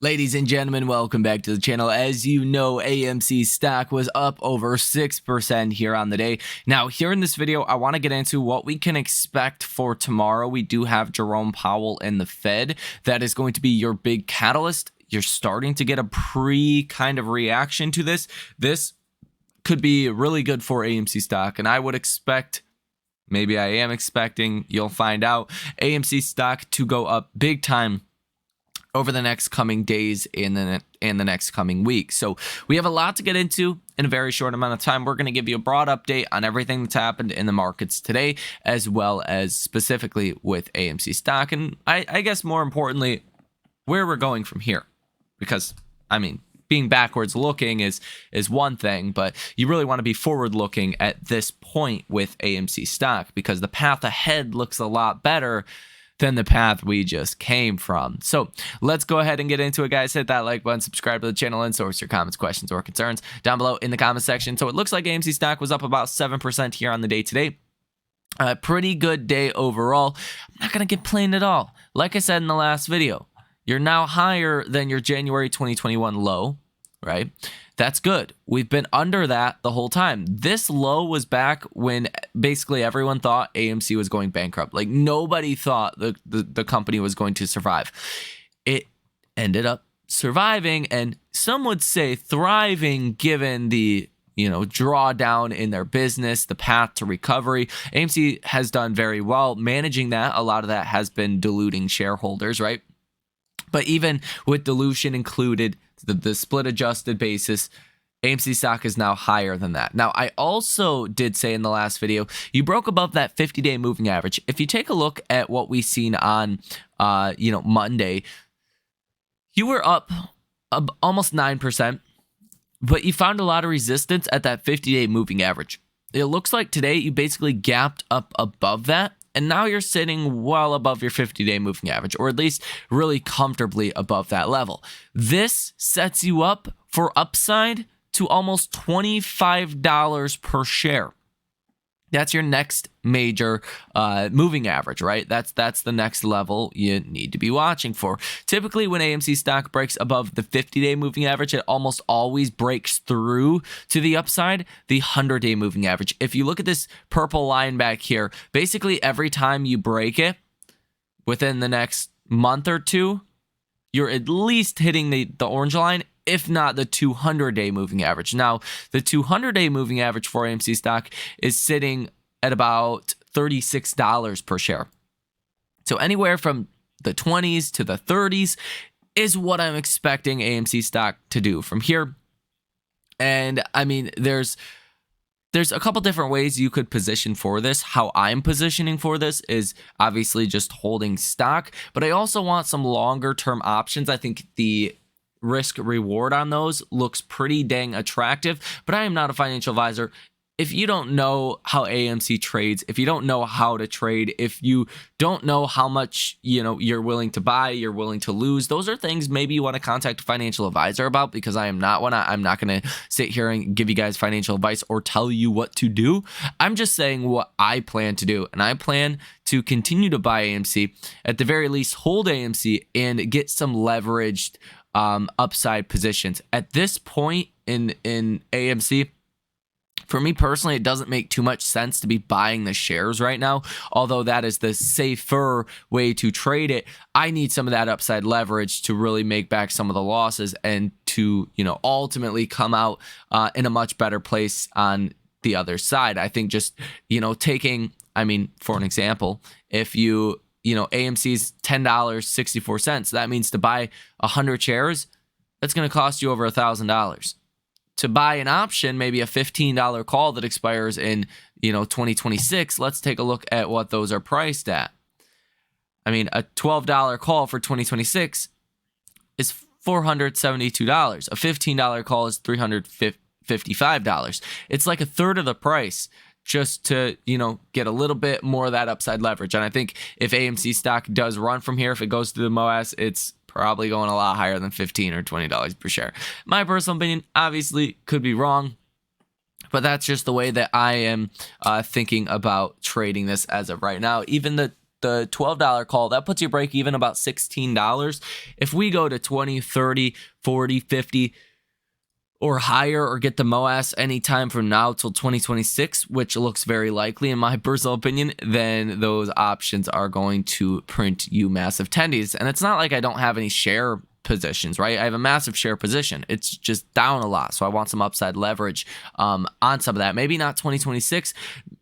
Ladies and gentlemen, welcome back to the channel. As you know, AMC stock was up over 6% here on the day. Now, here in this video, I want to get into what we can expect for tomorrow. We do have Jerome Powell and the Fed. That is going to be your big catalyst. You're starting to get a kind of reaction to this. This could be really good for AMC stock, and I would expect, maybe I am expecting, you'll find out, AMC stock to go up big time over the next coming days and the next coming week. So we have a lot to get into in a very short amount of time. We're going to give you a broad update on everything that's happened in the markets today, as well as specifically with AMC stock. And I guess more importantly, where we're going from here. Because, I mean, being backwards looking is one thing, but you really want to be forward looking at this point with AMC stock, because the path ahead looks a lot better than the path we just came from. So let's go ahead and get into it, guys. Hit that like button, subscribe to the channel, and source your comments, questions, or concerns down below in the comment section. So it looks like AMC stock was up about 7% here on the day today. Pretty good day overall. I'm not going to complain at all. Like I said in the last video, you're now higher than your January 2021 low, right? That's good. We've been under that the whole time. This low was back when basically everyone thought AMC was going bankrupt. Like, nobody thought the company was going to survive. It ended up surviving, and some would say thriving, given the drawdown in their business, the path to recovery. AMC has done very well managing that. A lot of that has been diluting shareholders, right? But even with dilution included, the split adjusted basis, AMC stock is now higher than that. Now, I also did say in the last video, you broke above that 50-day moving average. If you take a look at what we seen on, Monday, you were up almost 9%, but you found a lot of resistance at that 50-day moving average. It looks like today you basically gapped up above that, and now you're sitting well above your 50-day moving average, or at least really comfortably above that level. This sets you up for upside to almost $25 per share. That's your next major moving average, right? That's the next level you need to be watching for. Typically, when AMC stock breaks above the 50-day moving average, it almost always breaks through to the upside, the 100-day moving average. If you look at this purple line back here, basically every time you break it within the next month or two, you're at least hitting the orange line, if not the 200-day moving average. Now, the 200-day moving average for AMC stock is sitting at about $36 per share. So anywhere from the 20s to the 30s is what I'm expecting AMC stock to do from here. And I mean, there's a couple different ways you could position for this. How I'm positioning for this is obviously just holding stock, but I also want some longer term options. I think the risk reward on those looks pretty dang attractive, but I am not a financial advisor. If you don't know how AMC trades, if you don't know how to trade, if you don't know how much you're willing to buy, you're willing to lose, those are things maybe you want to contact a financial advisor about, because I am not one. I'm not going to sit here and give you guys financial advice or tell you what to do. I'm just saying what I plan to do, and I plan to continue to buy AMC, at the very least hold AMC, and get some leveraged upside positions. At this point in AMC, for me personally, it doesn't make too much sense to be buying the shares right now, although that is the safer way to trade it. I need some of that upside leverage to really make back some of the losses and to, ultimately come out in a much better place on the other side. I think just, taking, for an example, if AMC's $10.64, that means to buy 100 shares, that's going to cost you over $1,000. To buy an option, maybe a $15 call that expires in 2026, let's take a look at what those are priced at. A $12 call for 2026 is $472. A $15 call is $355. It's like a third of the price, just to, get a little bit more of that upside leverage. And I think if AMC stock does run from here, if it goes to the MOASS, it's probably going a lot higher than $15 or $20 per share. My personal opinion, obviously, could be wrong, but that's just the way that I am thinking about trading this as of right now. Even the the $12 call, that puts your break even about $16. If we go to 20, 30, 40, 50 or higher, or get the MOASS anytime from now till 2026, which looks very likely in my personal opinion, then those options are going to print you massive tendies. And it's not like I don't have any share positions, right? I have a massive share position. It's just down a lot. So I want some upside leverage on some of that. Maybe not 2026.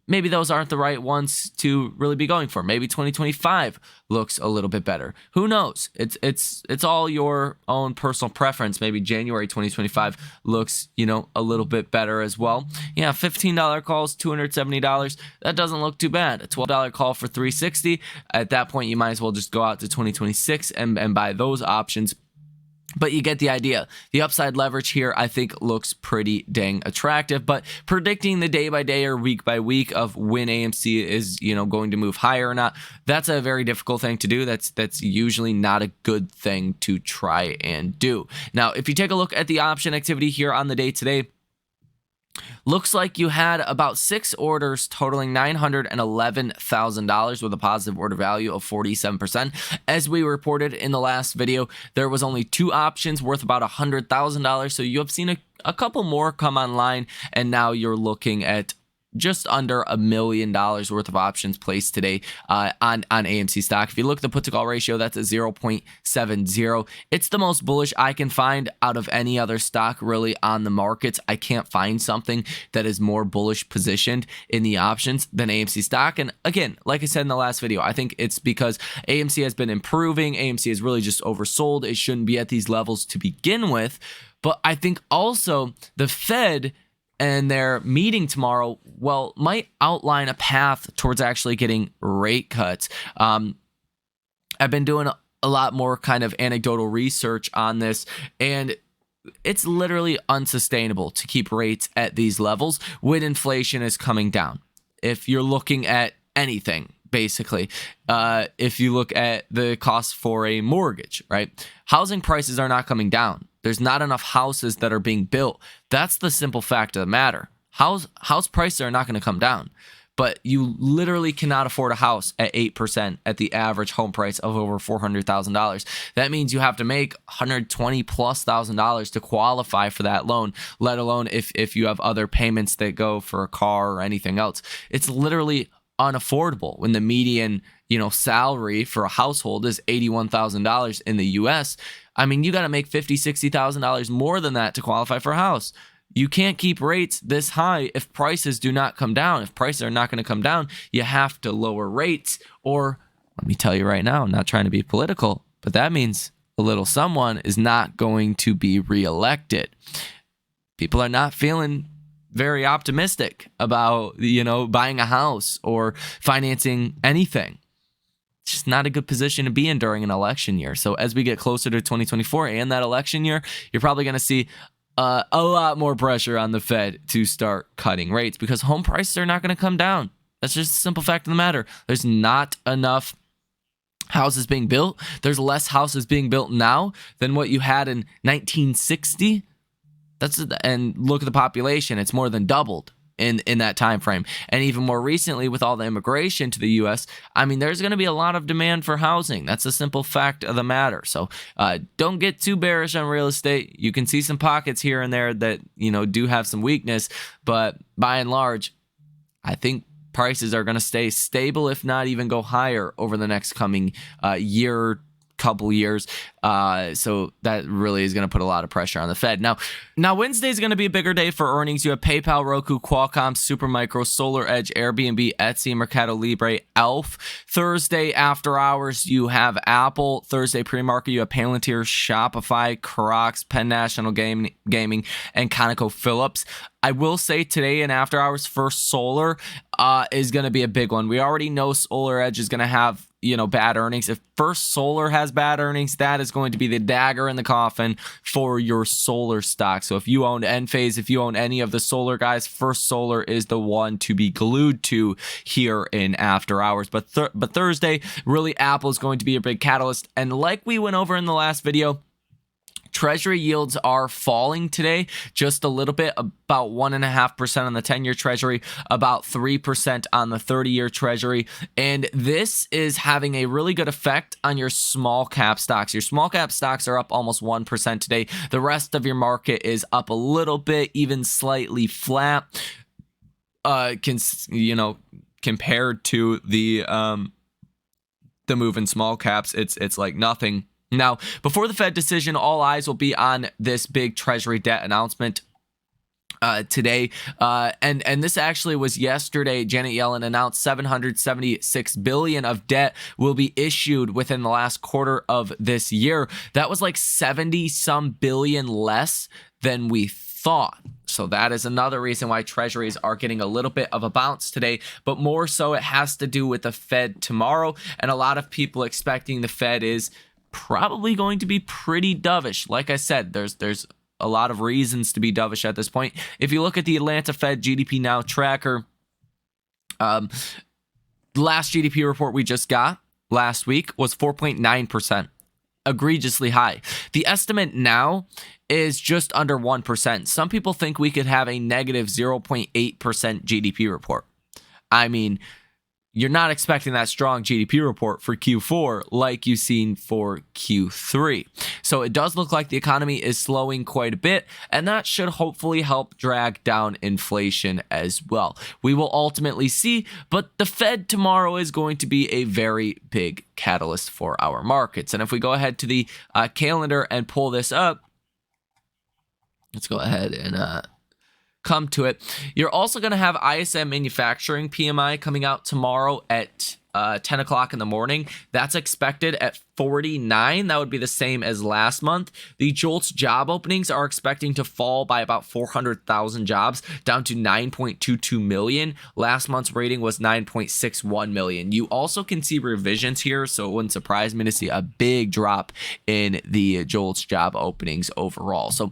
Maybe those aren't the right ones to really be going for. Maybe 2025 looks a little bit better. Who knows? It's all your own personal preference. Maybe January 2025 looks, a little bit better as well. Yeah, $15 calls, $270. That doesn't look too bad. A $12 call for $360. At that point, you might as well just go out to 2026 and buy those options. But you get the idea. The upside leverage here, I think, looks pretty dang attractive. But predicting the day by day or week by week of when AMC is, going to move higher or not, that's a very difficult thing to do. That's usually not a good thing to try and do. Now, if you take a look at the option activity here on the day today, looks like you had about 6 orders totaling $911,000 with a positive order value of 47%. As we reported in the last video, there was only 2 options worth about $100,000. So you have seen a couple more come online, and now you're looking at just under $1 million worth of options placed today on AMC stock. If you look at the put to call ratio, that's a 0.70. It's the most bullish I can find out of any other stock really on the markets. I can't find something that is more bullish positioned in the options than AMC stock. And again, like I said in the last video, I think it's because AMC has been improving. AMC is really just oversold. It shouldn't be at these levels to begin with. But I think also the Fed and their meeting tomorrow, might outline a path towards actually getting rate cuts. I've been doing a lot more kind of anecdotal research on this, and it's literally unsustainable to keep rates at these levels when inflation is coming down. If you're looking at anything, basically, if you look at the cost for a mortgage, right? Housing prices are not coming down. There's not enough houses that are being built. That's the simple fact of the matter. House prices are not going to come down, but you literally cannot afford a house at 8% at the average home price of over $400,000. That means you have to make $120,000+ to qualify for that loan, let alone if you have other payments that go for a car or anything else. It's literally unaffordable when the median, salary for a household is $81,000 in the US. I mean, you got to make $50,000, $60,000 more than that to qualify for a house. You can't keep rates this high if prices do not come down. If prices are not going to come down, you have to lower rates. Or let me tell you right now, I'm not trying to be political, but that means a little someone is not going to be reelected. People are not feeling very optimistic about, buying a house or financing anything. It's just not a good position to be in during an election year. So as we get closer to 2024 and that election year, you're probably going to see a lot more pressure on the Fed to start cutting rates because home prices are not going to come down. That's just a simple fact of the matter. There's not enough houses being built. There's less houses being built now than what you had in 1960. And look at the population. It's more than doubled in that time frame. And even more recently with all the immigration to the US, I mean, there's going to be a lot of demand for housing. That's a simple fact of the matter. So don't get too bearish on real estate. You can see some pockets here and there that, do have some weakness, but by and large, I think prices are going to stay stable, if not even go higher over the next coming couple years. So that really is going to put a lot of pressure on the Fed. Now Wednesday is going to be a bigger day for earnings. You have PayPal, Roku, Qualcomm, Supermicro, SolarEdge, Airbnb, Etsy, Mercado Libre, Elf. Thursday after hours, you have Apple. Thursday pre-market, you have Palantir, Shopify, Crocs, Penn National Gaming, and ConocoPhillips. I will say today in after hours, First Solar is going to be a big one. We already know SolarEdge is going to have bad earnings. If First Solar has bad earnings, that is going to be the dagger in the coffin for your solar stock. So if you own Enphase, if you own any of the solar guys, First Solar is the one to be glued to here in after hours. But Thursday, really, Apple is going to be a big catalyst. And like we went over in the last video, Treasury yields are falling today just a little bit, about 1.5% on the 10-year Treasury, about 3% on the 30-year Treasury. And this is having a really good effect on your small cap stocks. Your small cap stocks are up almost 1% today. The rest of your market is up a little bit, even slightly flat. Compared to the move in small caps, it's like nothing. Now, before the Fed decision, all eyes will be on this big Treasury debt announcement today. And this actually was yesterday. Janet Yellen announced $776 billion of debt will be issued within the last quarter of this year. That was like 70 some billion less than we thought. So that is another reason why treasuries are getting a little bit of a bounce today, but more so it has to do with the Fed tomorrow. And a lot of people expecting the Fed is probably going to be pretty dovish. Like I said, there's a lot of reasons to be dovish at this point. If you look at the Atlanta Fed GDP Now tracker, the last GDP report we just got last week was 4.9%, egregiously high. The estimate now is just under 1%. Some people think we could have a negative 0.8% GDP report. I mean, you're not expecting that strong GDP report for Q4 like you've seen for Q3. So it does look like the economy is slowing quite a bit, and that should hopefully help drag down inflation as well. We will ultimately see, but the Fed tomorrow is going to be a very big catalyst for our markets. And if we go ahead to the calendar and pull this up, let's go ahead and come to it. You're also going to have ISM manufacturing PMI coming out tomorrow at 10 o'clock in the morning. That's expected at 49. That would be the same as last month. The JOLTS job openings are expecting to fall by about 400,000 jobs, down to 9.22 million. Last month's rating was 9.61 million. You also can see revisions here, so it wouldn't surprise me to see a big drop in the JOLTS job openings overall. So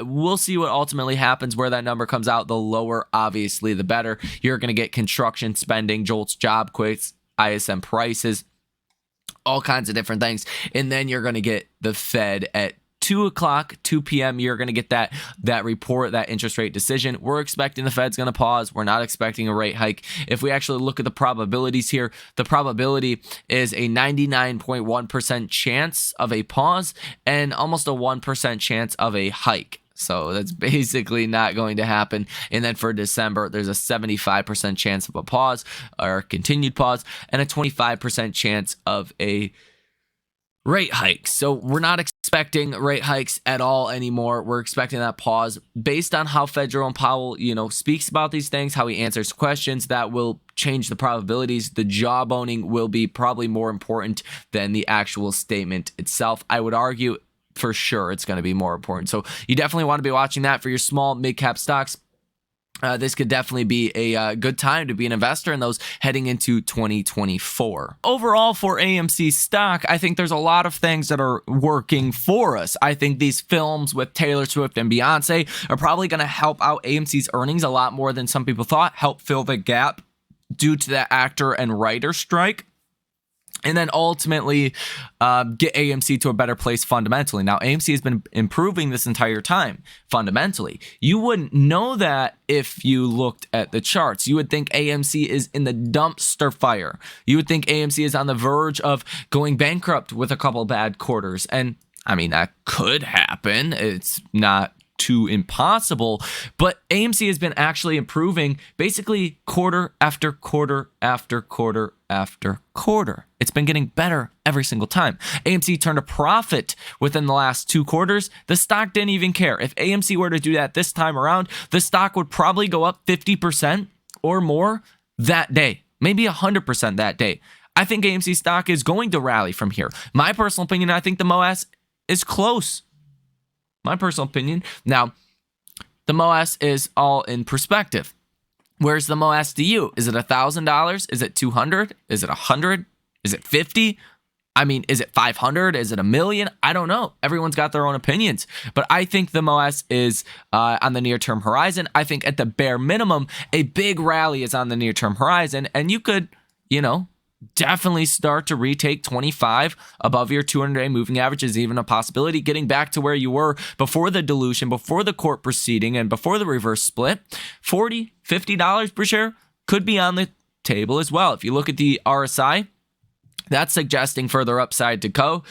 we'll see what ultimately happens, where that number comes out. The lower, obviously, the better. You're going to get construction spending, JOLTS job quits, ISM prices, all kinds of different things. And then you're going to get the Fed at 2 p.m. You're going to get that report, that interest rate decision. We're expecting the Fed's going to pause. We're not expecting a rate hike. If we actually look at the probabilities here, the probability is a 99.1% chance of a pause and almost a 1% chance of a hike. So that's basically not going to happen. And then for December, there's a 75% chance of a pause or continued pause and a 25% chance of a rate hike. So we're not expecting rate hikes at all anymore. We're expecting that pause based on how Fed Jerome Powell, speaks about these things, how he answers questions. That will change the probabilities. The job owning will be probably more important than the actual statement itself. I would argue for sure it's going to be more important. So you definitely want to be watching that for your small mid-cap stocks. This could definitely be a good time to be an investor in those heading into 2024. Overall, for AMC stock, I think there's a lot of things that are working for us. I think these films with Taylor Swift and Beyonce are probably going to help out AMC's earnings a lot more than some people thought, help fill the gap due to that actor and writer strike. And then ultimately get AMC to a better place fundamentally. Now, AMC has been improving this entire time fundamentally. You wouldn't know that if you looked at the charts. You would think AMC is in the dumpster fire. You would think AMC is on the verge of going bankrupt with a couple bad quarters. And I mean, that could happen. It's not too impossible, but AMC has been actually improving basically quarter after quarter after quarter after quarter. It's been getting better every single time. AMC turned a profit within the last 2 quarters. The stock didn't even care. If AMC were to do that this time around, the stock would probably go up 50% or more that day, maybe 100% that day. I think AMC stock is going to rally from here. My personal opinion, I think the MOASS is close. My personal opinion. Now, the MOASS is all in perspective. Where's the MOASS to you? Is it $1,000? Is it $200? Is it $100? Is it $50? I mean, is it $500? Is it $1 million? I don't know. Everyone's got their own opinions. But I think the MOASS is on the near-term horizon. I think at the bare minimum, a big rally is on the near-term horizon. And you could, definitely start to retake 25 above your 200-day moving average is even a possibility. Getting back to where you were before the dilution, before the court proceeding, and before the reverse split, $40, $50 per share could be on the table as well. If you look at the RSI, that's suggesting further upside to go.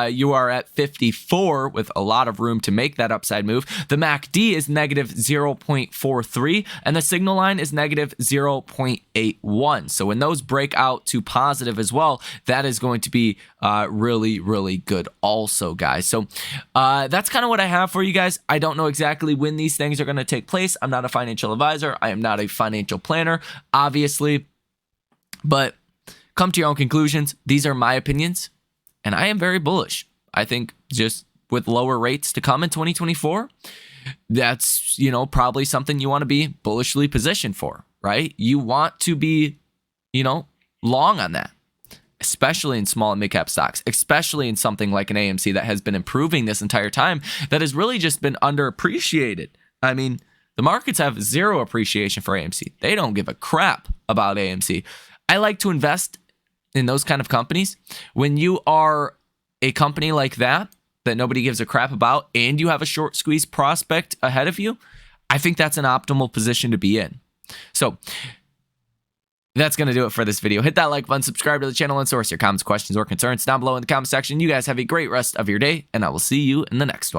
You are at 54 with a lot of room to make that upside move. The MACD is negative 0.43 and the signal line is negative 0.81. So when those break out to positive as well, that is going to be really, really good also, guys. So that's kind of what I have for you guys. I don't know exactly when these things are going to take place. I'm not a financial advisor. I am not a financial planner, obviously, but come to your own conclusions. These are my opinions, and I am very bullish. I think just with lower rates to come in 2024, that's, probably something you want to be bullishly positioned for, right? You want to be, long on that, especially in small and mid-cap stocks, especially in something like an AMC that has been improving this entire time, that has really just been underappreciated. I mean, the markets have zero appreciation for AMC. They don't give a crap about AMC. I like to invest in those kind of companies. When you are a company like that nobody gives a crap about, and you have a short squeeze prospect ahead of you, I think that's an optimal position to be in. So that's going to do it for this video. Hit that like button, subscribe to the channel, and source your comments, questions, or concerns down below in the comment section. You guys have a great rest of your day, and I will see you in the next one.